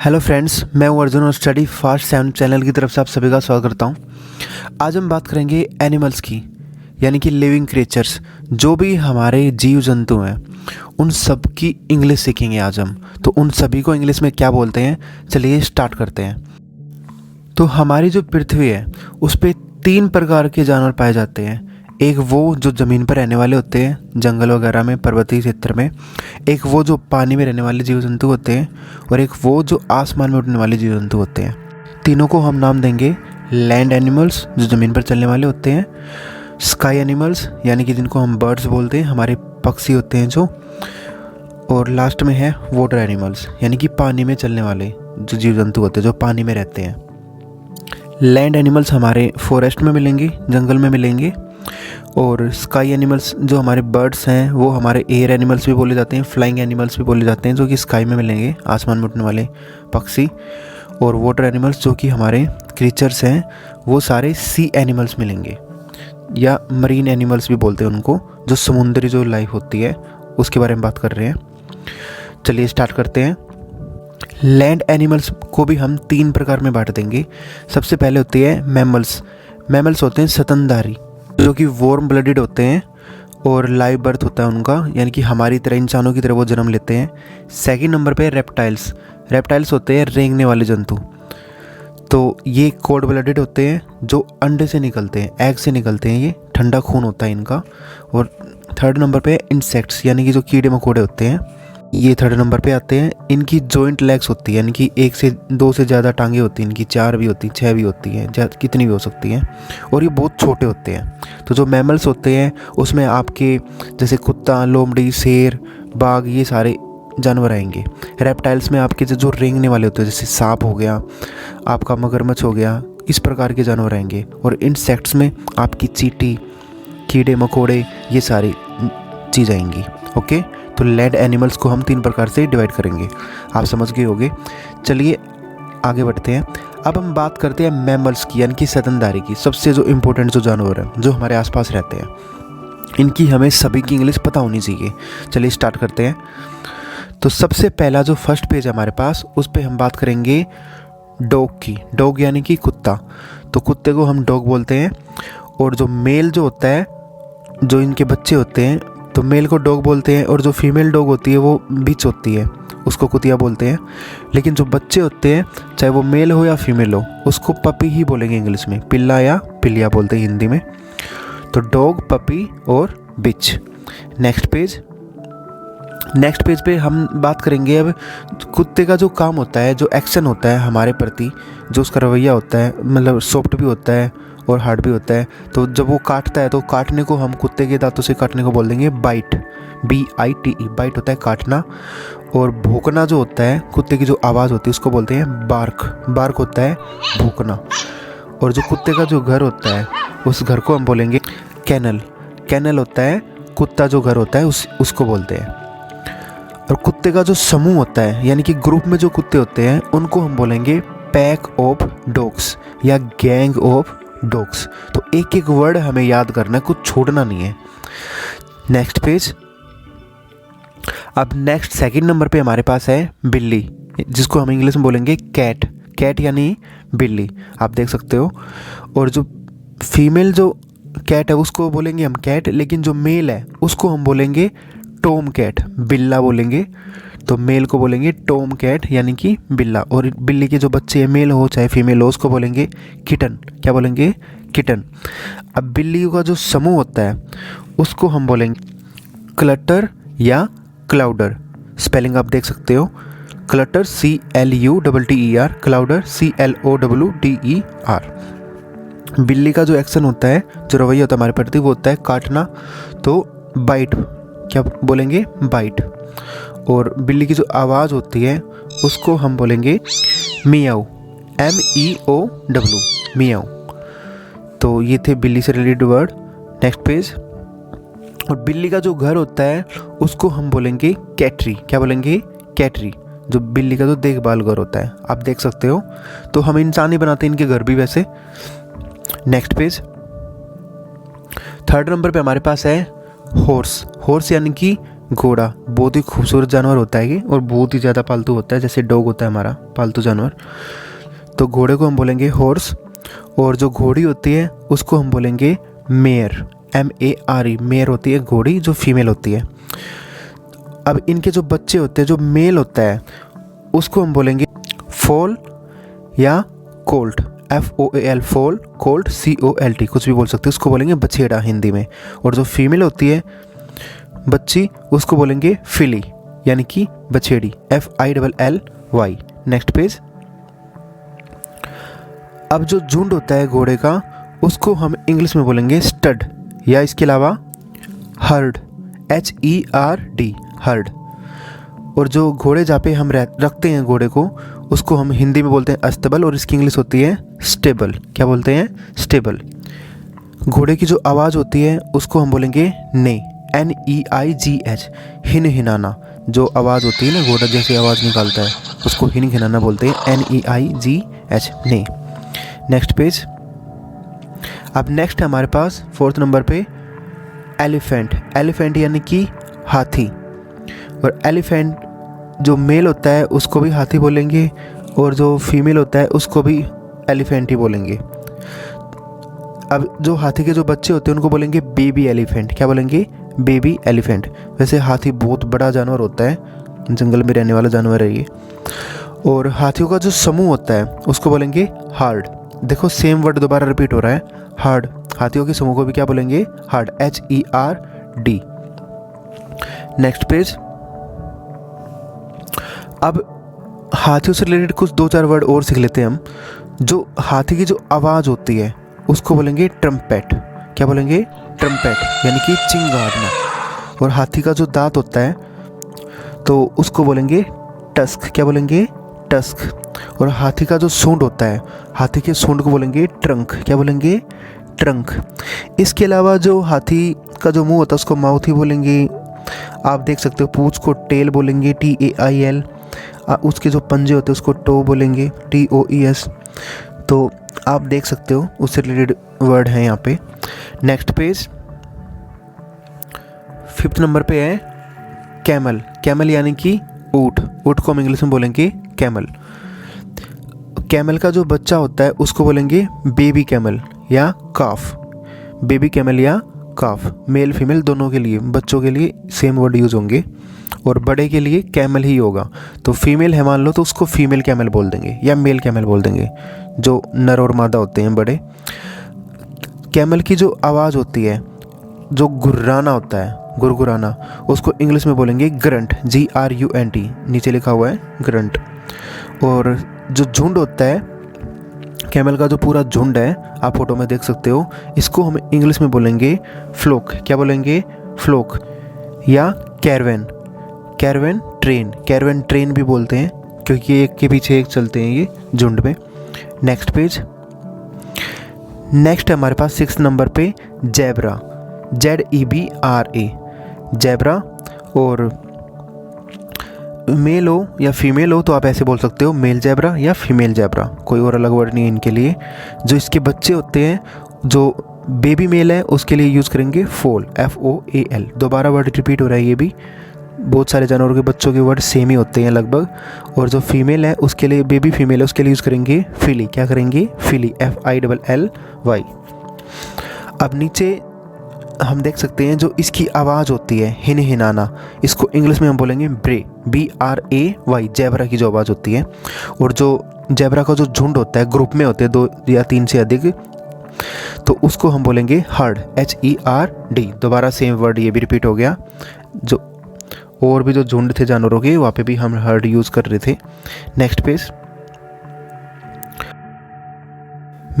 Hello friends, मैं हूं अर्जुन और स्टडी फास्ट 7 चैनल की तरफ से आप सभी का स्वागत करता हूं। आज हम बात करेंगे एनिमल्स की, यानी कि लिविंग क्रिएचर्स, जो भी हमारे जीव जंतु हैं उन सब की इंग्लिश सीखेंगे आज हम। तो उन सभी को इंग्लिश में क्या बोलते हैं, चलिए स्टार्ट करते हैं। तो हमारी जो पृथ्वी है उस पर 3 प्रकार के जानवर पाए जाते हैं। एक वो जो ज़मीन पर रहने वाले होते हैं, जंगल वगैरह में, पर्वतीय क्षेत्र में। एक वो जो पानी में रहने वाले जीव जंतु होते हैं, और एक वो जो आसमान में उड़ने वाले जीव जंतु होते हैं। तीनों को हम नाम देंगे लैंड एनिमल्स, जो ज़मीन पर चलने वाले होते हैं। स्काई एनिमल्स, यानी कि जिनको हम बर्ड्स बोलते हैं, हमारे पक्षी होते हैं जो। और लास्ट में है वाटर एनिमल्स, यानी कि पानी में चलने वाले जो जीव जंतु होते हैं, जो पानी में रहते हैं। लैंड एनिमल्स हमारे फॉरेस्ट में मिलेंगे, जंगल में मिलेंगे। और स्काई एनिमल्स जो हमारे बर्ड्स हैं वो हमारे एयर एनिमल्स भी बोले जाते हैं, फ्लाइंग एनिमल्स भी बोले जाते हैं, जो कि स्काई में मिलेंगे, आसमान में उड़ने वाले पक्षी। और वाटर एनिमल्स जो कि हमारे क्रीचर्स हैं वो सारे सी एनिमल्स मिलेंगे, या मरीन एनिमल्स भी बोलते हैं उनको, जो समुद्री जो लाइफ होती है उसके बारे में बात कर रहे हैं। चलिए स्टार्ट करते हैं। लैंड एनिमल्स को भी हम 3 प्रकार में बांट देंगे। सबसे पहले होती है मैमल्स। मैमल्स होते हैं स्तनधारी, जो कि वार्म ब्लडेड होते हैं और लाइव बर्थ होता है उनका, यानी कि हमारी तरह, इंसानों की तरह वो जन्म लेते हैं। सेकंड नंबर पे रेप्टाइल्स। रेप्टाइल्स होते हैं रेंगने वाले जंतु। तो ये कोल्ड ब्लडेड होते हैं, जो अंडे से निकलते हैं, एग से निकलते हैं, ये ठंडा खून होता है इनका। और थर्ड नंबर पे इंसेक्ट्स, यानी कि जो कीड़े मकोड़े होते हैं, ये थर्ड नंबर पे आते हैं। इनकी जॉइंट लेग्स होती है, यानी कि 1 से 2 से ज़्यादा टांगे होती हैं इनकी, 4 भी होती हैं, 6 भी होती हैं, कितनी भी हो सकती हैं। और ये बहुत छोटे होते हैं। तो जो मैमल्स होते हैं उसमें आपके जैसे कुत्ता, लोमड़ी, शेर, बाघ, ये सारे जानवर आएंगे। रेप्टाइल्स में आपके जो रेंगने वाले होते हैं, जैसे सांप हो गया, आपका मगरमच्छ हो गया, इस प्रकार के जानवर आएंगे। और इंसेक्ट्स में आपकी चींटी, कीड़े मकोड़े, ये सारी चीज़ आएंगी। ओके, तो लैंड एनिमल्स को हम 3 प्रकार से डिवाइड करेंगे, आप समझ गए होंगे। चलिए आगे बढ़ते हैं। अब हम बात करते हैं मैमल्स की, यानी कि स्तनधारी की। सबसे जो इम्पोर्टेंट जो जानवर हैं, जो हमारे आसपास रहते हैं, इनकी हमें सभी की इंग्लिश पता होनी चाहिए। चलिए स्टार्ट करते हैं। तो सबसे पहला जो फर्स्ट पेज है हमारे पास, उस पर हम बात करेंगे डॉग की। डॉग यानी कि कुत्ता। तो कुत्ते को हम डॉग बोलते हैं। और जो मेल जो होता है, जो इनके बच्चे होते हैं, तो मेल को डॉग बोलते हैं। और जो फीमेल डॉग होती है वो बिच होती है, उसको कुतिया बोलते हैं। लेकिन जो बच्चे होते हैं, चाहे वो मेल हो या फीमेल हो, उसको पपी ही बोलेंगे इंग्लिश में। पिल्ला या पिलिया बोलते हैं हिंदी में। तो डॉग, पपी और बिच। नेक्स्ट पेज पे हम बात करेंगे अब कुत्ते का जो काम होता है, जो एक्शन होता है हमारे प्रति, जो उसका रवैया होता है, मतलब सॉफ्ट भी होता है और हार्ड भी होता है। तो जब वो काटता है, तो काटने को हम, कुत्ते के दांतों से काटने को बोल देंगे बाइट, BITE। बाइट होता है काटना। और भौंकना जो होता है, कुत्ते की जो आवाज़ होती है, उसको बोलते हैं बार्क। बार्क होता है भौंकना। और जो कुत्ते का जो घर होता है, उस घर को हम बोलेंगे कैनल। कैनल होता है कुत्ता जो घर होता है, उसको बोलते हैं। और कुत्ते का जो समूह होता है, यानी कि ग्रुप में जो कुत्ते होते हैं, उनको हम बोलेंगे पैक ऑफ डॉग्स या गैंग ऑफ डॉग्स। तो एक एक वर्ड हमें याद करना है, कुछ छोड़ना नहीं है। Next page. अब नेक्स्ट सेकंड नंबर पे हमारे पास है बिल्ली, जिसको हम इंग्लिश में बोलेंगे कैट। कैट यानी बिल्ली, आप देख सकते हो। और जो फीमेल जो कैट है उसको बोलेंगे हम कैट, लेकिन जो मेल है उसको हम बोलेंगे टॉम कैट, बिल्ला बोलेंगे। तो मेल को बोलेंगे टॉम कैट, यानी कि बिल्ला। और बिल्ली के जो बच्चे हैं, मेल हो चाहे फीमेल हो, उसको बोलेंगे किटन। क्या बोलेंगे? किटन। अब बिल्लियों का जो समूह होता है उसको हम बोलेंगे क्लटर या क्लाउडर। स्पेलिंग आप देख सकते हो, क्लटर CLUTTER, क्लाउडर CLOWDER। बिल्ली का जो एक्शन होता है, जो रवैया होता है हमारे प्रति, वो होता है काटना। तो बाइट, क्या बोलेंगे? बाइट। और बिल्ली की जो आवाज़ होती है उसको हम बोलेंगे मियाऊ, MEOW, मियाऊ। तो ये थे बिल्ली से रिलेटेड वर्ड। Next page. और बिल्ली का जो घर होता है उसको हम बोलेंगे कैटरी। क्या बोलेंगे? कैटरी। जो बिल्ली का जो देखभाल घर होता है, आप देख सकते हो। तो हम इंसान ही बनाते हैं इनके घर भी वैसे। Next page. थर्ड नंबर पे हमारे पास है हॉर्स। हॉर्स यानी कि घोड़ा बहुत ही खूबसूरत जानवर होता है ये, और बहुत ही ज़्यादा पालतू होता है, जैसे डॉग होता है हमारा पालतू जानवर। तो घोड़े को हम बोलेंगे हॉर्स, और जो घोड़ी होती है उसको हम बोलेंगे मेयर, MERE, मेयर होती है घोड़ी जो फीमेल होती है। अब इनके जो बच्चे होते हैं, जो मेल होता है उसको हम बोलेंगे फोल या कोल्ट, FOAL, फोल, कोल्ट, COLT, कुछ भी बोल सकते हैं, उसको बोलेंगे बछेड़ा हिंदी में। और जो फीमेल होती है बच्ची उसको बोलेंगे फिली, यानी कि बछेड़ी, FILLY। Next page. अब जो झुंड होता है घोड़े का उसको हम इंग्लिश में बोलेंगे स्टड, या इसके अलावा हर्ड, HERD, हर्ड। और जो घोड़े जहाँ पे हम रखते हैं घोड़े को उसको हम हिंदी में बोलते हैं अस्तबल, और इसकी इंग्लिश होती है स्टेबल। क्या बोलते हैं? स्टेबल। घोड़े की जो आवाज़ होती है उसको हम बोलेंगे ने, NEIGH, हिन हिनाना। जो आवाज़ होती है ना, घोड़ा जैसे आवाज़ निकालता है उसको हिन हिनाना बोलते हैं, NEIGH, ने। Next page. अब नेक्स्ट हमारे पास 4th नंबर पे एलिफेंट। एलिफेंट यानी कि हाथी। और एलिफेंट जो मेल होता है उसको भी हाथी बोलेंगे, और जो फीमेल होता है उसको भी एलिफेंट ही बोलेंगे। अब जो हाथी के जो बच्चे होते हैं उनको बोलेंगे बेबी एलिफेंट। क्या बोलेंगे? Baby elephant. वैसे हाथी बहुत बड़ा जानवर होता है, जंगल में रहने वाला जानवर है ये। और हाथियों का जो समूह होता है उसको बोलेंगे हार्ड। देखो सेम वर्ड दोबारा रिपीट हो रहा है, हार्ड। हाथियों के समूह को भी क्या बोलेंगे? Hard, HERD। Next page. अब हाथियों से रिलेटेड कुछ 2-4 वर्ड और सीख लेते हैं हम। जो हाथी की जो आवाज़ होती है उसको बोलेंगे ट्रम्पेट। क्या बोलेंगे? ट्रम्पेट, यानी कि चिंगारना। और हाथी का जो दांत होता है तो उसको बोलेंगे टस्क। क्या बोलेंगे? टस्क। और हाथी का जो सूंड होता है, हाथी के सूंड को बोलेंगे ट्रंक। क्या बोलेंगे? ट्रंक। इसके अलावा जो हाथी का जो मुंह होता है उसको माउथ ही बोलेंगे। आप देख सकते हो पूंछ को टेल बोलेंगे, TAIL। उसके जो पंजे होते हैं उसको टो बोलेंगे, TOES। तो आप देख सकते हो उससे रिलेटेड वर्ड हैं यहाँ पे। Next page. 5th नंबर पे है कैमल। कैमल यानी कि ऊँट। ऊँट को हम इंग्लिश में बोलेंगे कैमल। कैमल का जो बच्चा होता है उसको बोलेंगे बेबी कैमल या काफ। बेबी कैमल या काफ, मेल फीमेल दोनों के लिए, बच्चों के लिए सेम वर्ड यूज़ होंगे, और बड़े के लिए कैमल ही होगा। तो फीमेल है मान लो तो उसको फीमेल कैमल बोल देंगे या मेल कैमल बोल देंगे, जो नर और मादा होते हैं बड़े। कैमल की जो आवाज़ होती है, जो गुर्राना होता है, गुरगुराना, उसको इंग्लिश में बोलेंगे ग्रंट, GRUNT। नीचे लिखा हुआ है ग्रंट। और जो झुंड होता है कैमल का, जो पूरा झुंड है आप फोटो में देख सकते हो, इसको हम इंग्लिश में बोलेंगे फ्लोक। क्या बोलेंगे? फ्लोक या कैरवेन। कैरवेन ट्रेन, कैरवेन ट्रेन भी बोलते हैं क्योंकि एक के पीछे एक चलते हैं ये झुंड में। Next page. नेक्स्ट हमारे पास 6th नंबर पे जेब्रा, ZEBRA, जेब्रा। और मेल हो या फीमेल हो तो आप ऐसे बोल सकते हो मेल जेब्रा या फीमेल जेब्रा, कोई और अलग वर्ड नहीं है इनके लिए। जो इसके बच्चे होते हैं, जो बेबी मेल है उसके लिए यूज़ करेंगे फोल, FOAL। दोबारा वर्ड रिपीट हो रहा है ये भी, बहुत सारे जानवरों के बच्चों के वर्ड सेम ही होते हैं लगभग। और जो फीमेल है उसके लिए, बेबी फीमेल है उसके लिए यूज़ करेंगे फिली। क्या करेंगे? फिली, FILLY। अब नीचे हम देख सकते हैं जो इसकी आवाज़ होती है हिन हिनाना, इसको इंग्लिश में हम बोलेंगे ब्रे, BRAY, जेब्रा की जो आवाज़ होती है। और जो जेब्रा का जो झुंड होता है, ग्रुप में होते हैं 2 या 3 से अधिक, तो उसको हम बोलेंगे हर्ड, HERD। दोबारा सेम वर्ड ये भी रिपीट हो गया। जो और भी जो झुंड थे जानवरों के वहाँ पे भी हम हर्ड यूज़ कर रहे थे। Next page.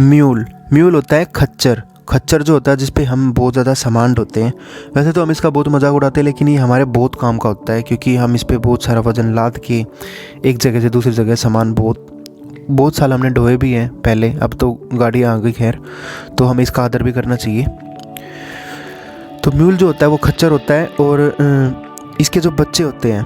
म्यूल। म्यूल होता है खच्चर। खच्चर जो होता है जिस पे हम बहुत ज़्यादा सामान ढोते हैं। वैसे तो हम इसका बहुत मजाक उड़ाते हैं, लेकिन ये हमारे बहुत काम का होता है क्योंकि हम इस पे बहुत सारा वजन लाद के एक जगह से दूसरी जगह सामान बहुत साल हमने ढोए भी हैं पहले। अब तो गाड़ियाँ आ गई खैर, तो हमें इसका आदर भी करना चाहिए। तो म्यूल जो होता है वो खच्चर होता है। और इसके जो बच्चे होते हैं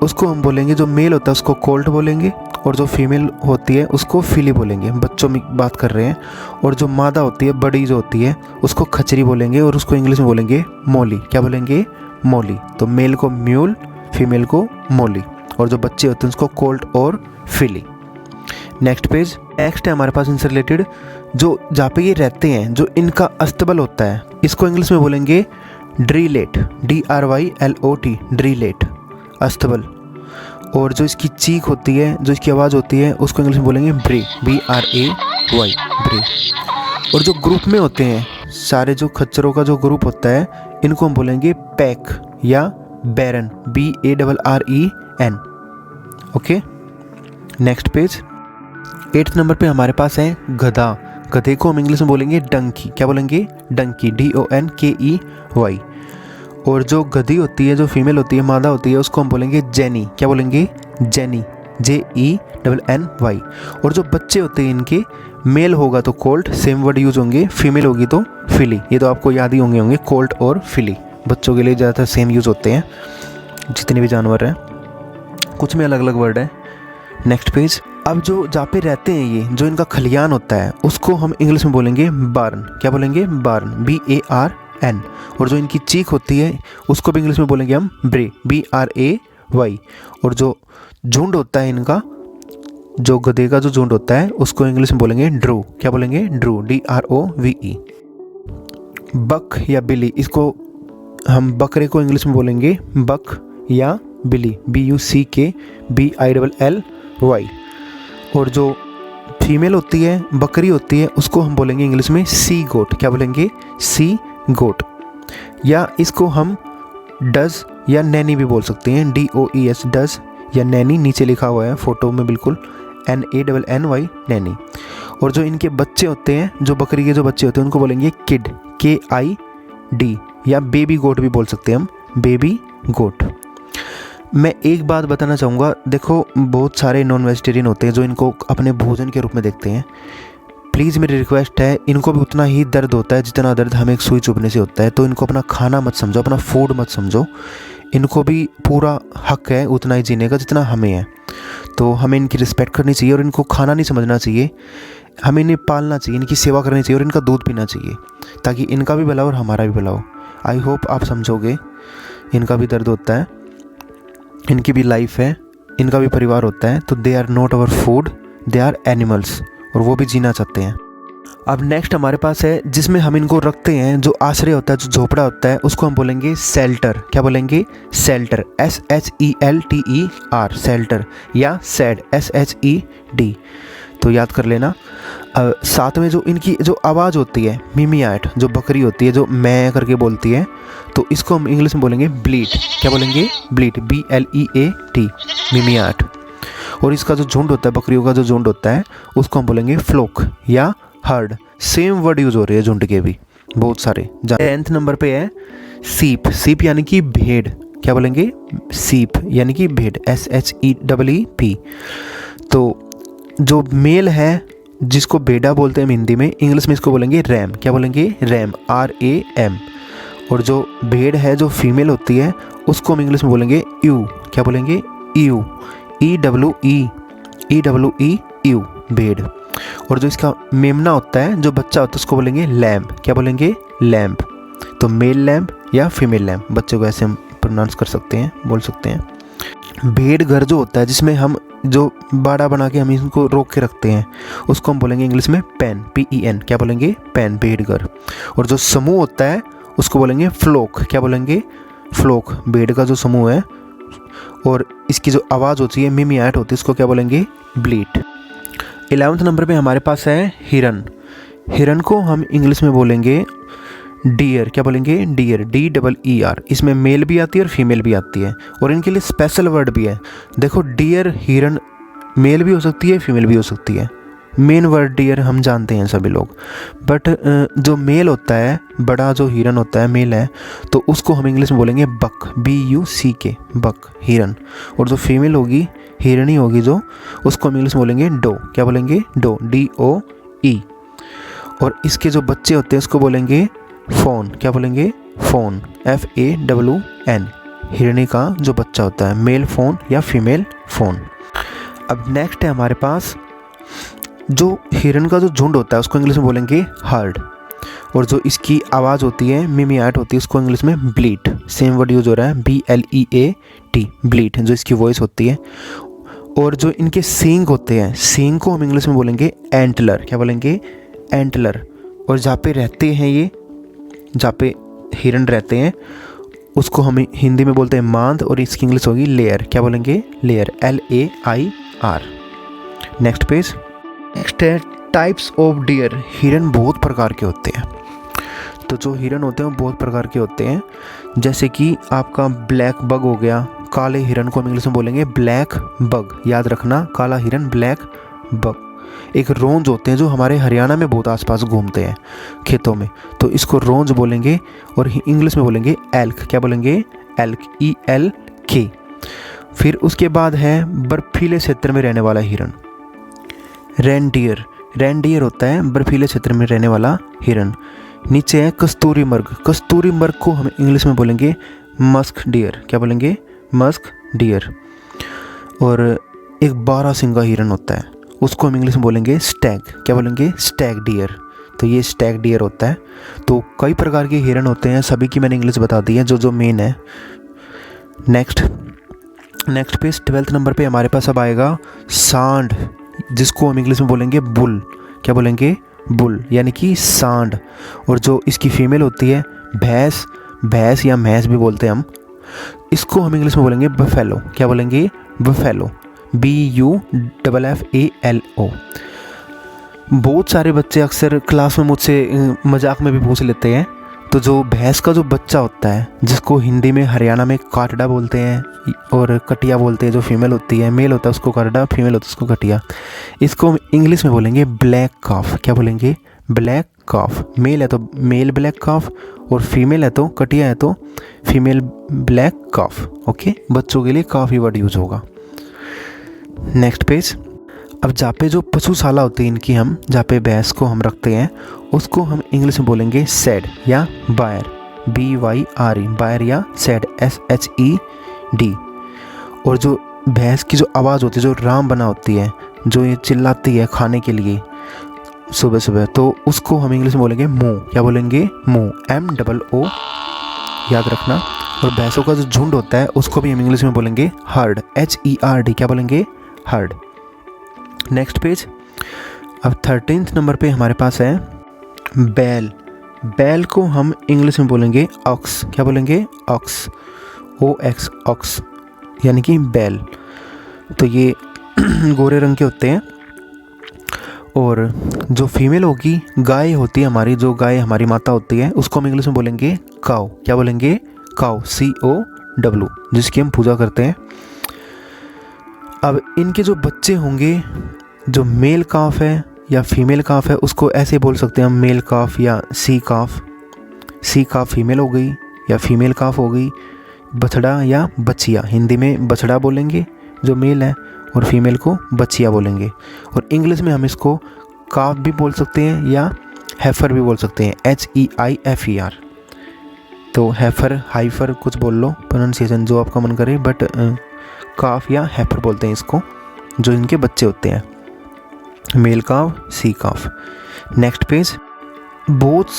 उसको हम बोलेंगे, जो मेल होता है उसको कोल्ट बोलेंगे, और जो फीमेल होती है उसको फिली बोलेंगे। बच्चों में बात कर रहे हैं। और जो मादा होती है, बड़ी जो होती है, उसको खचरी बोलेंगे, और उसको इंग्लिश में बोलेंगे मोली। क्या बोलेंगे? मोली। तो मेल को म्यूल, फीमेल को मोली, और जो बच्चे होते हैं उसको कोल्ट और फिली। Next page. नेक्स्ट है हमारे पास इनसे रिलेटेड जो जहाँ पे ये रहते हैं, जो इनका अस्तबल होता है, इसको इंग्लिश में बोलेंगे ड्रीलेट, DRYLOT, ड्रीलेट, अस्तबल। और जो इसकी चीख होती है, जो इसकी आवाज़ होती है, उसको इंग्लिश में बोलेंगे ब्रे, BRAY, ब्रे। और जो ग्रुप में होते हैं सारे, जो खच्चरों का जो ग्रुप होता है, इनको हम बोलेंगे पैक या बैरन, BARREN। Okay, next page. 8th number पे हमारे पास है गधा। गधे को हम इंग्लिश में बोलेंगे डंकी। क्या बोलेंगे? डंकी, DONKEY। और जो गधी होती है, जो फीमेल होती है, मादा होती है, उसको हम बोलेंगे जेनी। क्या बोलेंगे? Jenny, JENNY। और जो बच्चे होते हैं इनके, मेल होगा तो कोल्ट, सेम वर्ड यूज होंगे, फीमेल होगी तो फिली। ये तो आपको याद ही होंगे कोल्ट और फिली। बच्चों के लिए ज़्यादातर सेम यूज़ होते हैं जितने भी जानवर हैं, कुछ में अलग अलग वर्ड है। Next page. अब जो जहाँ पे रहते हैं ये, जो इनका खलियान होता है, उसको हम इंग्लिश में बोलेंगे बार्न। क्या बोलेंगे? बार्न, BARN। और जो इनकी चीख होती है, उसको भी इंग्लिश में बोलेंगे हम ब्रे, BRAY। और जो झुंड होता है इनका, जो गधे का जो झुंड होता है, उसको इंग्लिश में बोलेंगे ड्रू। क्या बोलेंगे? Drew, DROVE। बक या बिली, इसको हम बकरे को इंग्लिश में बोलेंगे बक या बिली, BUCKBILLY। और जो फीमेल होती है, बकरी होती है, उसको हम बोलेंगे इंग्लिश में सी गोट। क्या बोलेंगे? सी गोट। या इसको हम डज या नैनी भी बोल सकते हैं, DOES, डज या नैनी। नीचे लिखा हुआ है फोटो में बिल्कुल, NANNY, नैनी। और जो इनके बच्चे होते हैं, जो बकरी के जो बच्चे होते हैं, उनको बोलेंगे किड, KID। या बेबी गोट भी बोल सकते हैं हम, बेबी गोट। मैं एक बात बताना चाहूँगा, देखो बहुत सारे नॉन वेजिटेरियन होते हैं जो इनको अपने भोजन के रूप में देखते हैं। प्लीज़ मेरी रिक्वेस्ट है, इनको भी उतना ही दर्द होता है जितना दर्द हमें एक सुई चुभने से होता है। तो इनको अपना खाना मत समझो, अपना फूड मत समझो। इनको भी पूरा हक है उतना ही जीने का जितना हमें है। तो हमें इनकी रिस्पेक्ट करनी चाहिए और इनको खाना नहीं समझना चाहिए। हमें इन्हें पालना चाहिए, इनकी सेवा करनी चाहिए और इनका दूध पीना चाहिए, ताकि इनका भी भला हो और हमारा भी भला हो। आई होप आप समझोगे। इनका भी दर्द होता है, इनकी भी लाइफ है, इनका भी परिवार होता है। तो they are not our food, they are animals, और वो भी जीना चाहते हैं। अब नेक्स्ट हमारे पास है जिसमें हम इनको रखते हैं, जो आश्रय होता है, जो झोपड़ा होता है, उसको हम बोलेंगे शेल्टर। क्या बोलेंगे? Shelter, SHELTER, shelter. या सैड, SHED। तो याद कर लेना। साथ में जो इनकी जो आवाज़ होती है, मिमियाट, जो बकरी होती है, जो मैं करके बोलती है, तो इसको हम इंग्लिश में बोलेंगे ब्लीट। क्या बोलेंगे? ब्लीट, BLEAT, मिमियाट। और इसका जो झुंड होता है, बकरियों का जो झुंड होता है, उसको हम बोलेंगे फ्लोक या हर्ड। सेम वर्ड यूज हो रहे हैं झुंड के भी बहुत सारे। 10th नंबर पे है सीप। सीप यानी कि भेड़। क्या बोलेंगे? सीप यानी कि भेड़, SHEEP। तो जो मेल है, जिसको बेड़ा बोलते हैं हिंदी में, इंग्लिश में इसको बोलेंगे रैम। क्या बोलेंगे? RAM, RAM। और जो भेड़ है, जो फीमेल होती है, उसको हम इंग्लिश में बोलेंगे यू। क्या बोलेंगे? यू, EWE, भेड़। और जो इसका मेमना होता है, जो बच्चा होता है, उसको बोलेंगे लैम्प। क्या बोलेंगे? लैम्प। तो मेल लैम्प या फीमेल लैम्प, बच्चों को ऐसे हम प्रोनाउंस कर सकते हैं, बोल सकते हैं। भेड़ घर जो होता है, जिसमें हम जो बाड़ा बना के हम इनको रोक के रखते हैं, उसको हम बोलेंगे इंग्लिश में पेन, PEN। क्या बोलेंगे? पेन, भेड़ घर। और जो समूह होता है, उसको बोलेंगे फ्लोक। क्या बोलेंगे? फ्लोक, भेड़ का जो समूह है। और इसकी जो आवाज़ होती है, मिमियाट होती है, इसको क्या बोलेंगे? ब्लीट। 11th नंबर पे हमारे पास है हिरन। हिरन को हम इंग्लिश में बोलेंगे डियर। क्या बोलेंगे? Dear, DEER। इसमें मेल भी आती है और फीमेल भी आती है, और इनके लिए स्पेशल वर्ड भी है। देखो, डियर, हिरन मेल भी हो सकती है, फीमेल भी हो सकती है। मेन वर्ड डियर हम जानते हैं सभी लोग, बट जो मेल होता है, बड़ा जो हिरन होता है, मेल है, तो उसको हम इंग्लिश में बोलेंगे बक, BUCK, बक, हिरन। और जो फीमेल होगी, हिरनी होगी जो, उसको हम इंग्लिश में बोलेंगे डो। क्या बोलेंगे? Doe, DOE। और इसके जो बच्चे होते हैं, उसको बोलेंगे फोन। क्या बोलेंगे? Phone, FAWN। हिरनी का जो बच्चा होता है, मेल फोन या फीमेल फोन। अब नेक्स्ट है हमारे पास जो हिरन का जो झुंड होता है, उसको इंग्लिश में बोलेंगे हर्ड। और जो इसकी आवाज़ होती है मिमियाट होती है, उसको इंग्लिश में ब्लीट, सेम वर्ड यूज हो रहा है BLEAT, ब्लीट, जो इसकी वॉइस होती है। और जो इनके सींग होते हैं, सींग को हम इंग्लिश में बोलेंगे एंटलर, क्या बोलेंगे, एंटलर। और जहाँ पे रहते हैं ये, जहाँ पे हिरन रहते हैं उसको हम हिंदी में बोलते हैं मांद, और इसकी इंग्लिश होगी लेयर, क्या बोलेंगे, layer, LAIR। Next page. Next है टाइप्स ऑफ डियर। हिरन बहुत प्रकार के होते हैं। तो जो हिरन होते हैं वो बहुत प्रकार के होते हैं, जैसे कि आपका ब्लैक बग हो गया, काले हिरन को हम इंग्लिश में बोलेंगे ब्लैक बग, याद रखना, काला हिरन ब्लैक बग। एक रोंज होते हैं जो हमारे हरियाणा में बहुत आसपास घूमते हैं खेतों में, तो इसको रोंज बोलेंगे, और इंग्लिश में बोलेंगे एल्क, क्या बोलेंगे, एल्क, ELK। फिर उसके बाद है बर्फीले क्षेत्र में रहने वाला हिरन, रेनडियर। रेनडियर होता है बर्फीले क्षेत्र में रहने वाला हिरन। नीचे है कस्तूरी मर्ग। कस्तूरी मर्ग को हम इंग्लिश में बोलेंगे मस्क डियर, क्या बोलेंगे, मस्क डियर। और एक 12 सिंगा हिरन होता है, उसको हम इंग्लिश में बोलेंगे स्टैग, क्या बोलेंगे, स्टैग डियर। तो ये स्टैग डियर होता है। तो कई प्रकार के हिरन होते हैं, सभी की मैंने इंग्लिश बता दी है जो मेन है। नेक्स्ट पेज 12th नंबर पे हमारे पास अब आएगा सांड, जिसको हम इंग्लिश में बोलेंगे बुल, क्या बोलेंगे, बुल, यानी कि सांड। और जो इसकी फीमेल होती है भैंस, भैंस या भैंस भी बोलते हैं हम, इसको हम इंग्लिश में बोलेंगे बफेलो, क्या बोलेंगे, बफेलो, BUFFALO। बहुत सारे बच्चे अक्सर क्लास में मुझसे मजाक में भी पूछ लेते हैं, तो जो भैंस का जो बच्चा होता है, जिसको हिंदी में हरियाणा में काटड़ा बोलते हैं और कटिया बोलते हैं, जो फीमेल होती है, मेल होता है उसको काटड़ा, फीमेल होता है उसको कटिया, इसको हम इंग्लिश में बोलेंगे ब्लैक काफ, क्या बोलेंगे, ब्लैक काफ। मेल है तो मेल ब्लैक काफ, और फीमेल है तो कटिया है तो फीमेल ब्लैक काफ। ओके, बच्चों के लिए काफ़ी वर्ड यूज होगा। Next page. अब जहाँ पे जो पशुशाला होती है इनकी, हम जहाँ पे भैंस को हम रखते हैं उसको हम इंग्लिश में बोलेंगे सेड या बायर, BYRE, बायर या सेड, SHED। और जो भैंस की जो आवाज़ होती है, जो राम बना होती है, जो ये चिल्लाती है खाने के लिए सुबह सुबह, तो उसको हम इंग्लिश में बोलेंगे मू, क्या बोलेंगे, मू, MOO, याद रखना। और भैंसों का जो झुंड होता है उसको भी हम इंग्लिश में बोलेंगे हर्ड, HERD, क्या बोलेंगे, हर्ड। Next page. अब 13th नंबर पे हमारे पास है बैल। बैल को हम इंग्लिश में बोलेंगे ऑक्स, क्या बोलेंगे, ऑक्स, OX, ऑक्स, यानी कि बैल। तो ये गोरे रंग के होते हैं। और जो फीमेल होगी, गाय होती है हमारी, जो गाय हमारी माता होती है, उसको हम इंग्लिश में बोलेंगे काऊ, क्या बोलेंगे, काऊ, COW, जिसकी हम पूजा करते हैं। अब इनके जो बच्चे होंगे, जो मेल काफ है या फीमेल काफ है, उसको ऐसे बोल सकते हैं हम मेल काफ या सी काफ। सी काफ फीमेल हो गई या फीमेल काफ हो गई। बछड़ा या बछिया, हिंदी में बछड़ा बोलेंगे जो मेल है, और फीमेल को बछिया बोलेंगे। और इंग्लिश में हम इसको काफ भी बोल सकते हैं या हैफर भी बोल सकते हैं, HEIFER। तो हैफर, हाइफर कुछ बोल लो, प्रोनाउंसिएशन जो आपका मन करे, बट काफ या हैफर बोलते हैं इसको, जो इनके बच्चे होते हैं, male calf, she calf. Next page. बहुत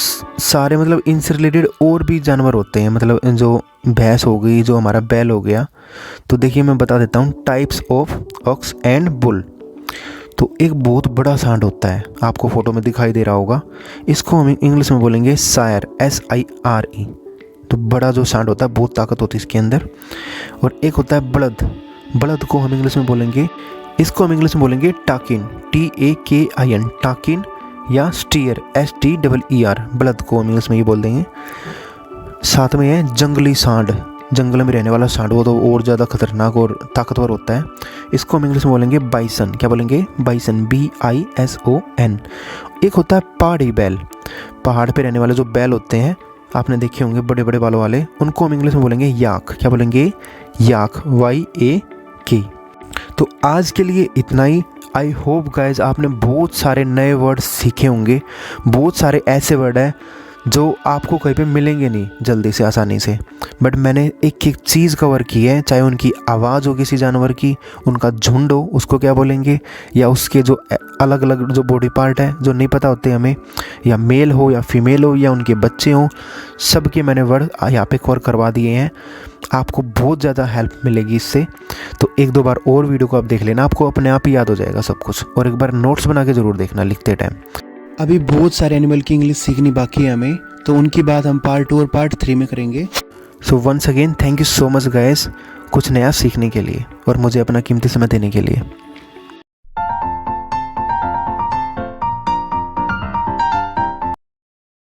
सारे मतलब इनसे रिलेटेड और भी जानवर होते हैं, मतलब जो भैंस हो गई, जो हमारा बैल हो गया। तो देखिए मैं बता देता हूँ types of aux and bull. तो एक बहुत बड़ा सांड होता है, आपको फोटो में दिखाई दे रहा होगा, इसको हम इंग्लिश में बोलेंगे सायर, SIRE। तो बड़ा जो सांड होता है, बहुत ताकत होती है इसके अंदर। और एक होता है बलद। बलद को हम इंग्लिश में बोलेंगे, इसको हम इंग्लिश में बोलेंगे टाकिन, TAKIN, टाकिन या स्टीयर, STEER। बलद को हम इंग्लिश में ये बोल देंगे। साथ में है जंगली सांड, जंगल में रहने वाला सांड, वो तो और ज़्यादा खतरनाक और ताकतवर होता है। इसको हम इंग्लिश में बोलेंगे बाइसन, क्या बोलेंगे, बाइसन, BISON। एक होता है पहाड़ी बैल। पहाड़ पे रहने वाले जो बैल होते हैं, आपने देखे होंगे बड़े बड़े बालों वाले, उनको हम इंग्लिश में बोलेंगे याक, क्या बोलेंगे, याक, YAK। तो आज के लिए इतना ही। आई होप गाइज आपने बहुत सारे नए वर्ड सीखे होंगे। बहुत सारे ऐसे वर्ड हैं जो आपको कहीं पे मिलेंगे नहीं जल्दी से, आसानी से। बट मैंने एक एक चीज़ कवर की है, चाहे उनकी आवाज़ हो किसी जानवर की, उनका झुंड हो उसको क्या बोलेंगे, या उसके जो अलग अलग जो बॉडी पार्ट है जो नहीं पता होते हमें, या मेल हो या फीमेल हो या उनके बच्चे हों, सब के मैंने वर्ड यहाँ पे कवर करवा दिए हैं। आपको बहुत ज़्यादा हेल्प मिलेगी इससे। तो एक दो बार और वीडियो को आप देख लेना, आपको अपने आप ही याद हो जाएगा सब कुछ। और एक बार नोट्स बना के ज़रूर देखना लिखते टाइम। अभी बहुत सारे एनिमल की इंग्लिश सीखनी बाकी है हमें, तो उनकी बात हम पार्ट 2 और पार्ट 3 में करेंगे। So once again thank you so much guys, कुछ नया सीखने के लिए और मुझे अपना कीमती समय देने के लिए।